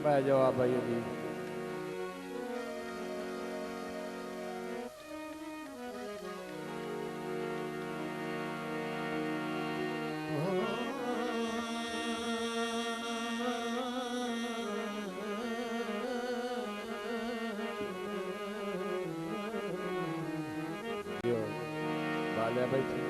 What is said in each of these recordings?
पै जवाब भाई दी बाले भाई थी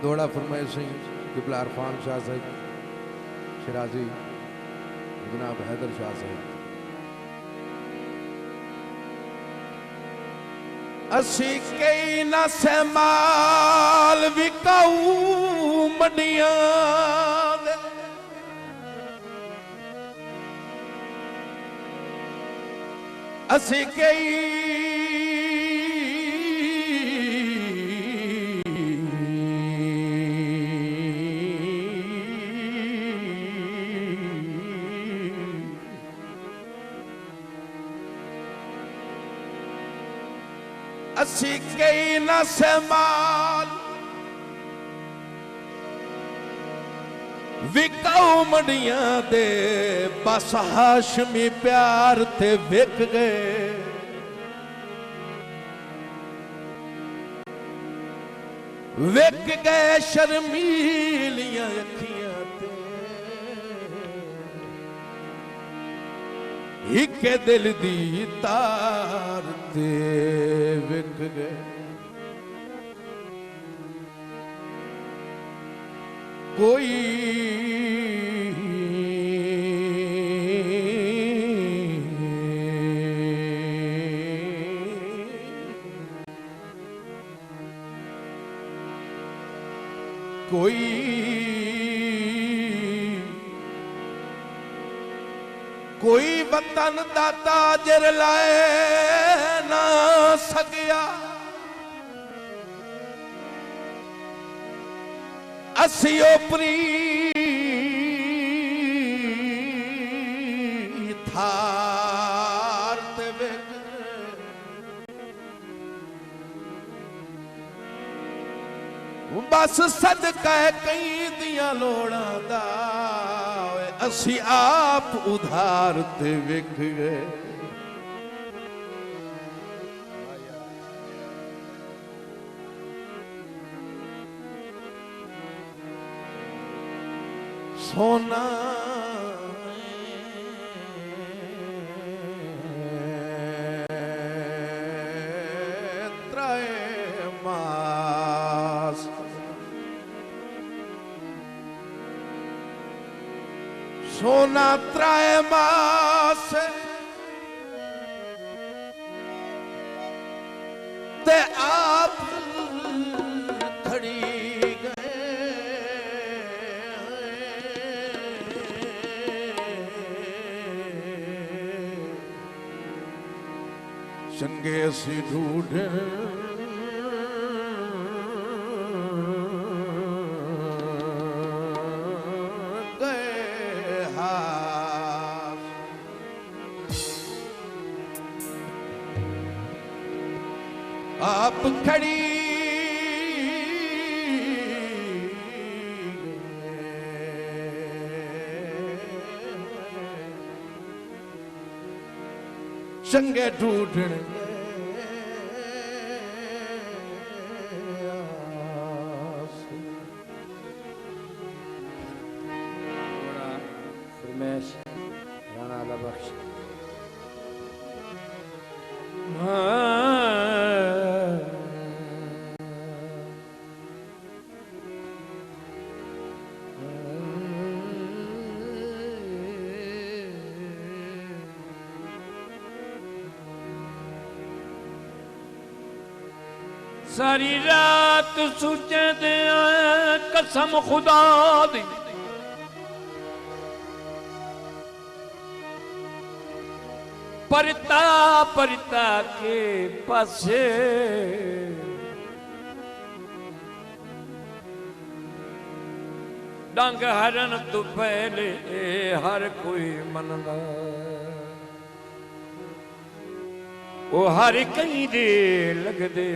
दौड़ा फरमाए सिंह किबला इरफान शाह साहब शिराजी जनाब हैदर शाह साहब असी कई न सहमाल विकाऊ मंडियां असी कई असी कई न सहमाल विकाऊ मंडियां दे बस हाशमी प्यार ते विक गए शर्मीलियां अखियां ते एक दिल दी तार ते विक गए कोई कोई वतन दा ताजर लाए ना सकिया असी ओपरी थार ते बस सदका कई दियां लोड़ां दा असी आप उधार ते विक गए सोना त्राए मास सोना त्राए मास ते आप खड़ी चंगे सी ढूंढ गए हाथ आप खड़ी चंगे ढूंढण रमेश राणा बख्श सारी रात सोचे दे कसम खुदा दी परता परता के पासे डंग हरन तो पहले हर कोई मनदा वो हर कई दे लगदे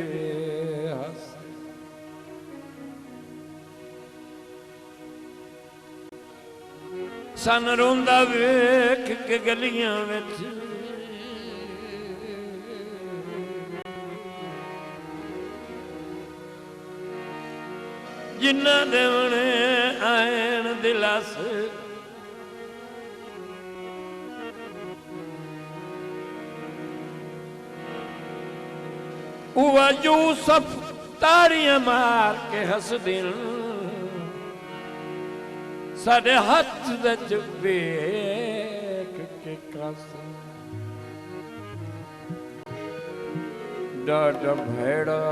हस सन रोंदा वेख के गलियां विच जिन्ना देवने आयन दिलास वो यूसुफ ताड़ियां मार के हस दिन साढ़े हाथ विच वेख के कसम डड भेड़ा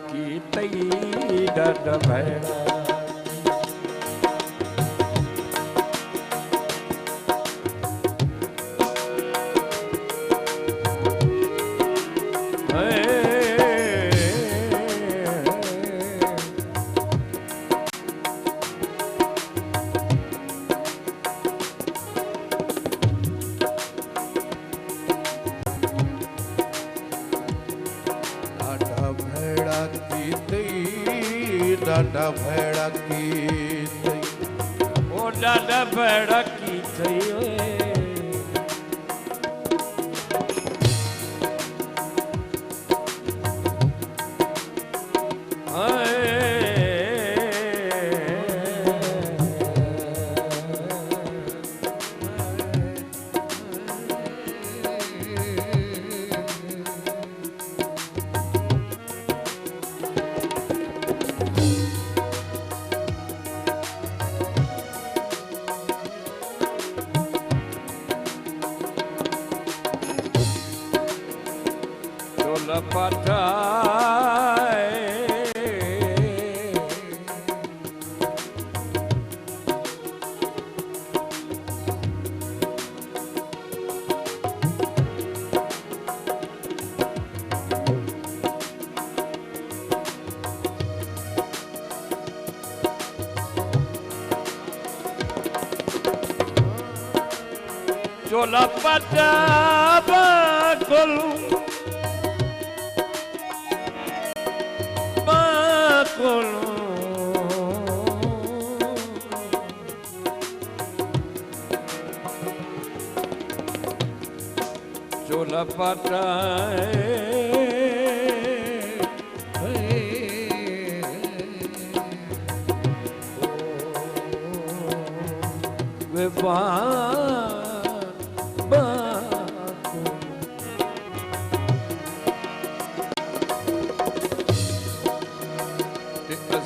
की तई डड भेड़ा डाडा भेड़ा की ओ डाडा भेड़ा की चोला पटा बाकुलू बाकुलू चोला पटा वे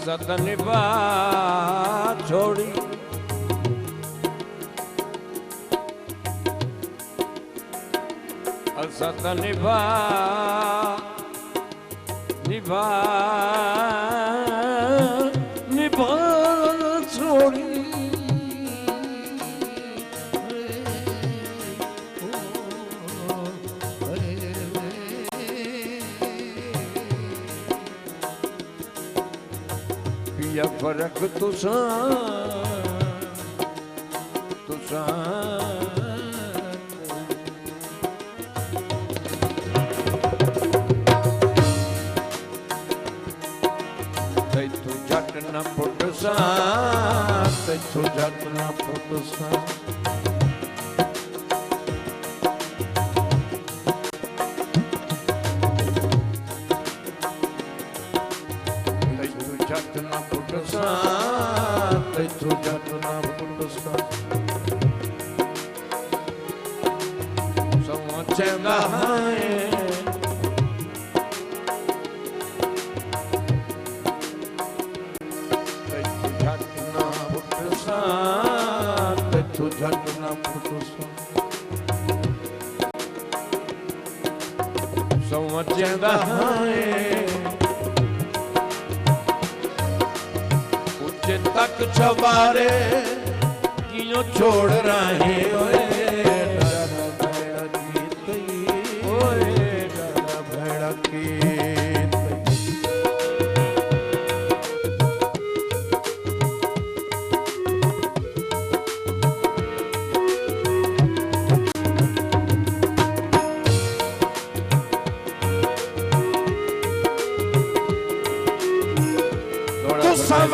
सतनिभा छोड़ी सतनिभा निभा निभा छोड़ी या फर्क तुसा तुसा तू जट न पुट सा तू जट न पुट सा समझंदा है तू झट ना पुटसा समझंदा है तक छबारे कियों छोड़ रहे होए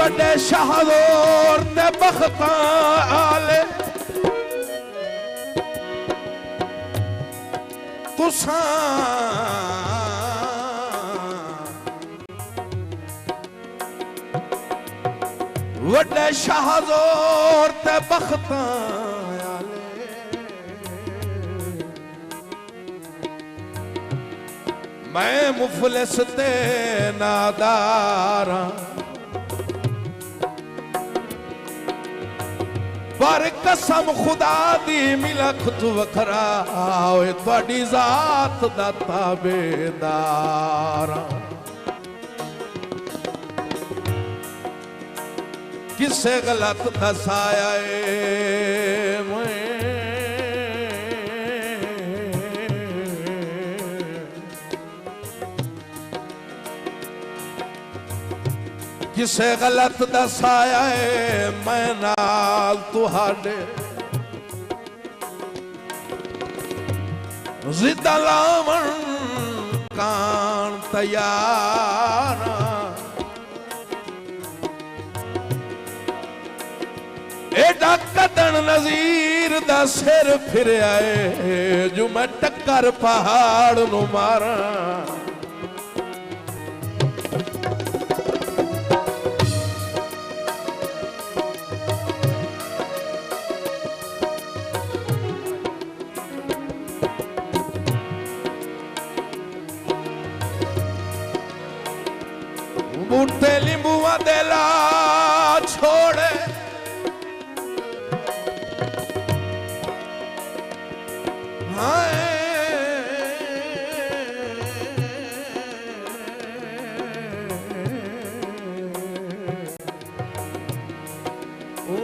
वड्डे शाहदोर ते बख्तां आले तुसां वड्डे शाहदोर ते बख्तां आले मैं मुफलिस ते नादारां पर कसम खुदा दी मिलख तू वखरा ओए तुहाडी जात दा ताबेदार किसे गलत दसाया मैं किसे गलत दसाया मैं नाल तुहाडे जिद्दा लावण कान तैयार एडा कदन नज़ीर दा सिर फिर आए जो मैं टक्कर पहाड़ नू मारा बूटे लिंबुआ देला छोड़े हाय ओ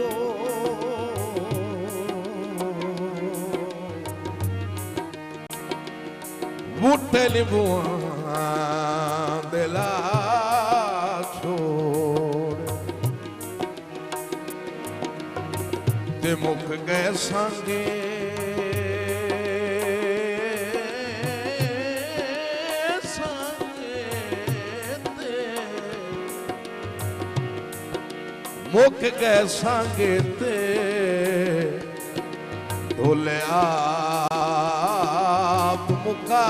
बूटे लिंबुआ देला ते मुक गए सांगे मुक गए सांगे ते ढोले आप मुका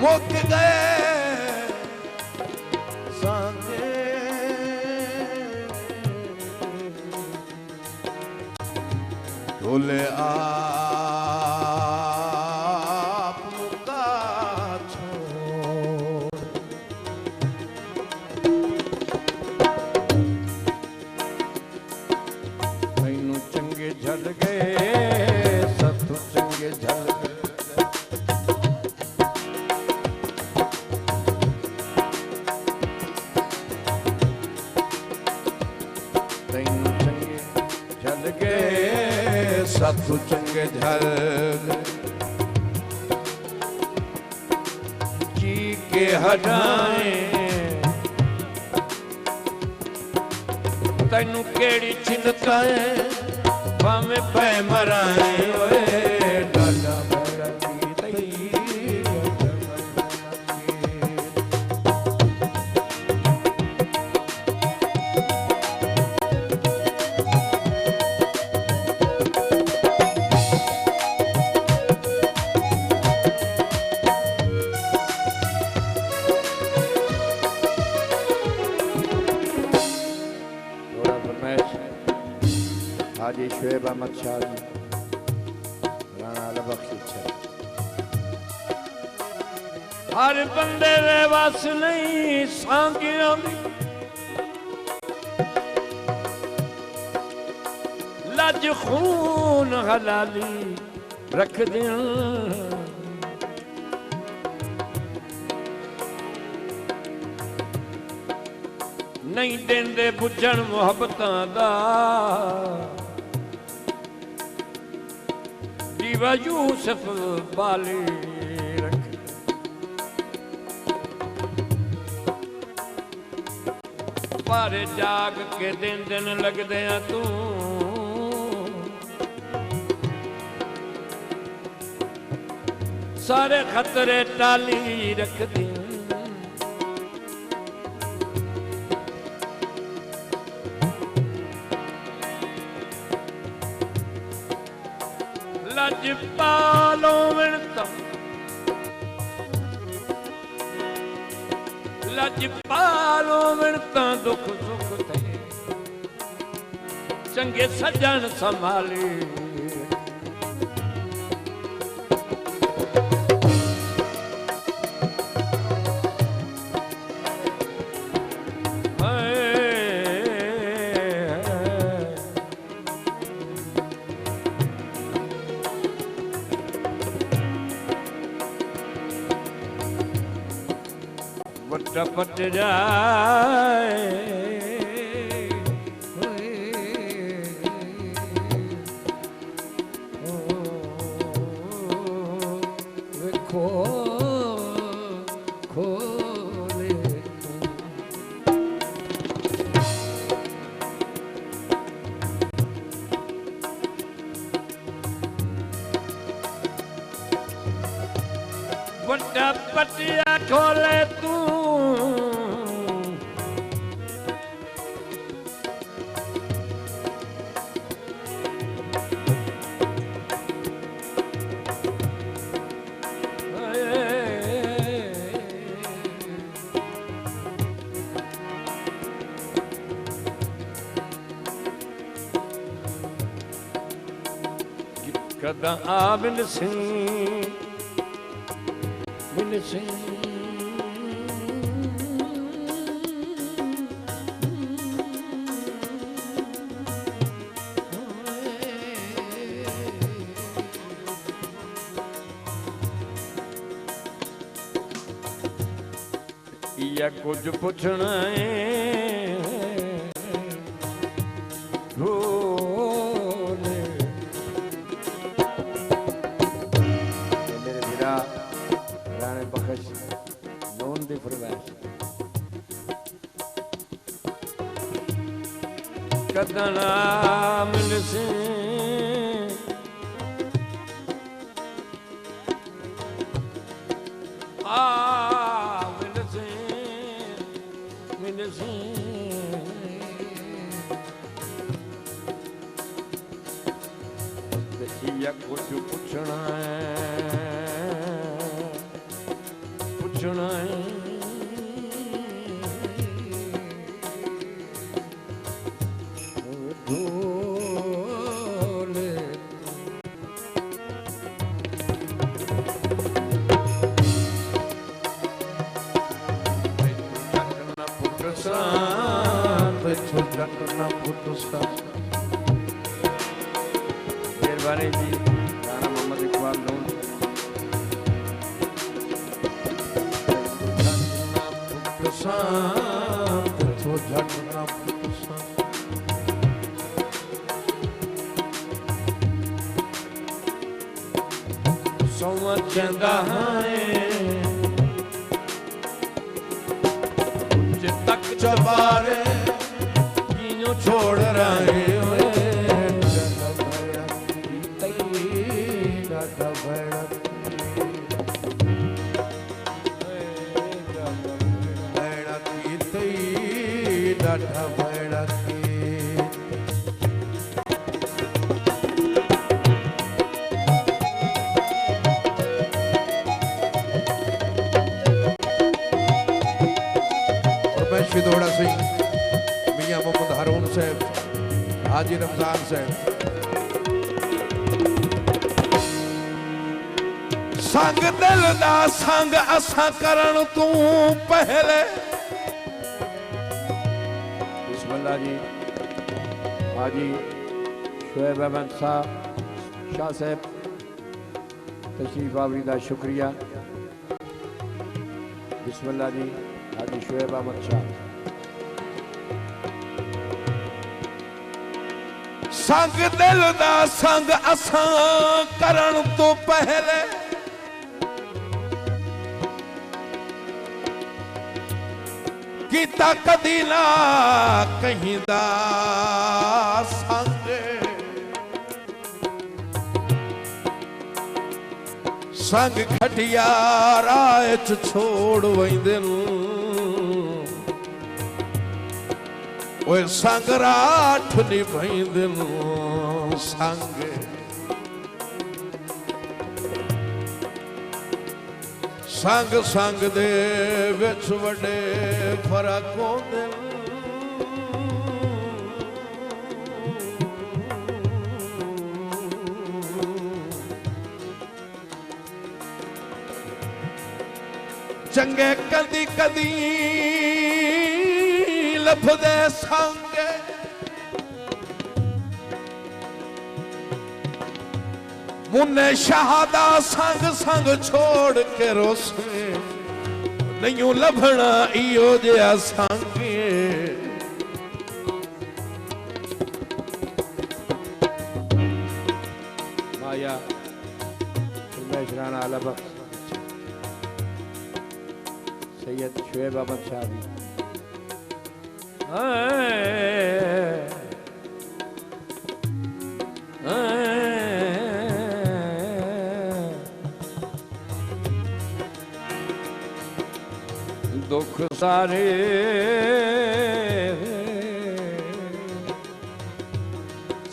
मुक गए सांगे ढोले आप मुका छोड़ मैनू चंगे झल गए सतू चंगे झल गए सतू चंगे झल जी के हटाए तैनू केड़ी चिंता है भावें पै मराए ओए डाला मेरा की हाजी शुएब अहमद शाह जी राणा लबख्शी हर बंदे दे वस नहीं सांगियां दी लज खून हलाली रख दियां नहीं देंदे बुझण मुहब्बतां दा दीवा यूसुफ बाली रख पर जाग के दिन लगदे तू सारे खतरे टाली रख दी लजपालो विनता लजपालो विनता दुख सुख थे चंगे सजन संभाली टपट जाए खो खोले बड़ा पटिया खोले तू कदा बिन सिंह बिन सिंह या कुछ पुछना है कदना मिल से मिल से या कुछ पूछना है मेहरबानी जी राणा मोहम्मद इकबाल लोन समझदा है तक चबारे किनो छोड़ रहे दोड़ा सिंह मियां मोहम्मद हारून साहब हाजी रमजान साहब संग दिल दा संग असा करण तू पहले बिस्मिल्लाह जी हाजी शोएब अहमद साहब शाह साहब तशरीफ आवरी दा शुक्रिया बिस्मिल्लाह जी हाजी शोएब अहमद शाह संग दिल दा संग असा करण तो पहले कीता कदी ना कहीं दा संग संग खटिया राह च छोड़ वैंदे ओए संग राठ निभाइंदे संग संग संग दे विच वड्डे फर्क होंदे चंगे कदी कदी लभदे संग मुन्ने शहादा संग संग छोड़ के रोसे नहीं लभना इो जिहा संग माया उमेश राणा आला बख्श सैयद शुएब अहमद शाह भी दुख सारे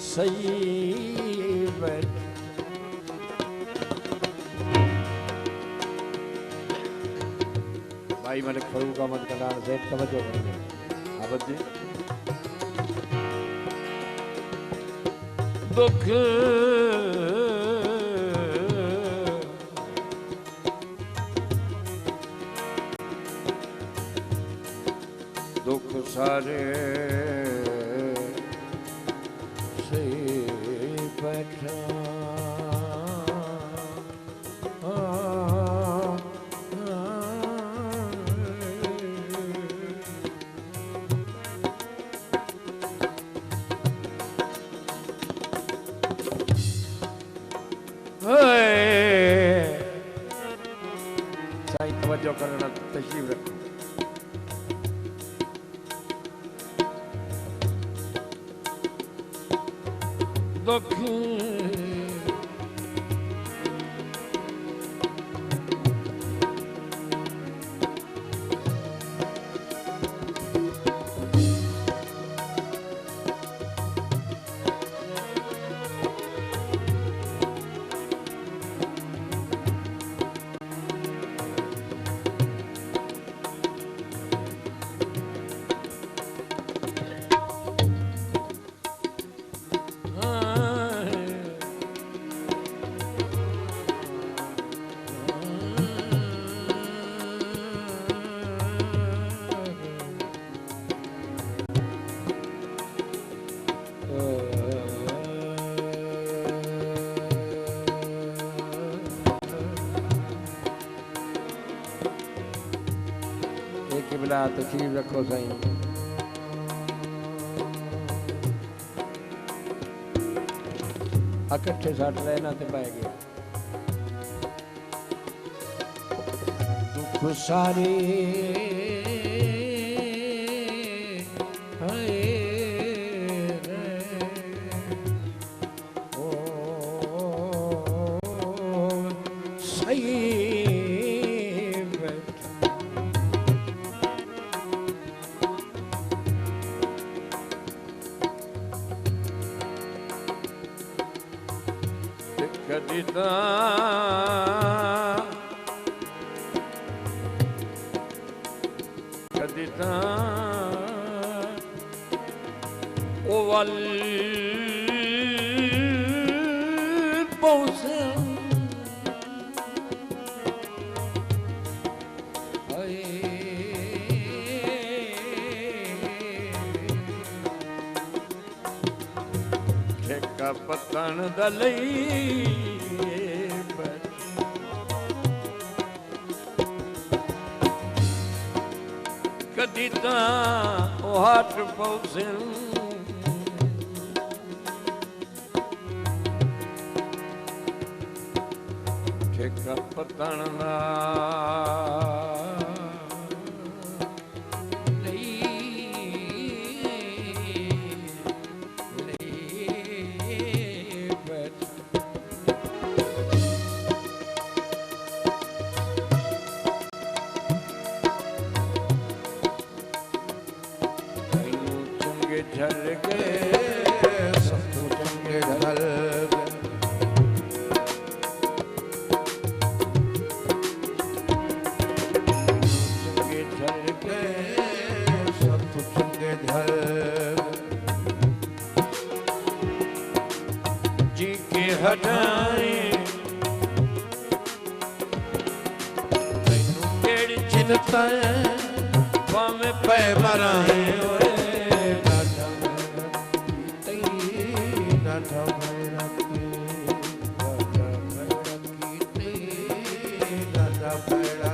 सही बैठ भाई मलिक फरूक अहमद कलान से तवज्जो करेंगे आबद जी दुख दुख सारे से बैठा साईं तवज्जो करना तशरीफ रखो दुख किबला तशरीफ रखो साईं इकट्ठे सट लेना ते बह गया दुख सारे कदी ओ वल पहुंचे ठेका पतन दलई कदी तां हट पौसन ठेका पतन दा झल गए सत्तू चंगे ढल गए चंगे झल गए सत्तू चंगे ढल जी के हटाए मैनू केड़ी चिंता है भावें पै मराए ओए डाढा डाढा मेरा की डाढा मेरा की डाढा मेरा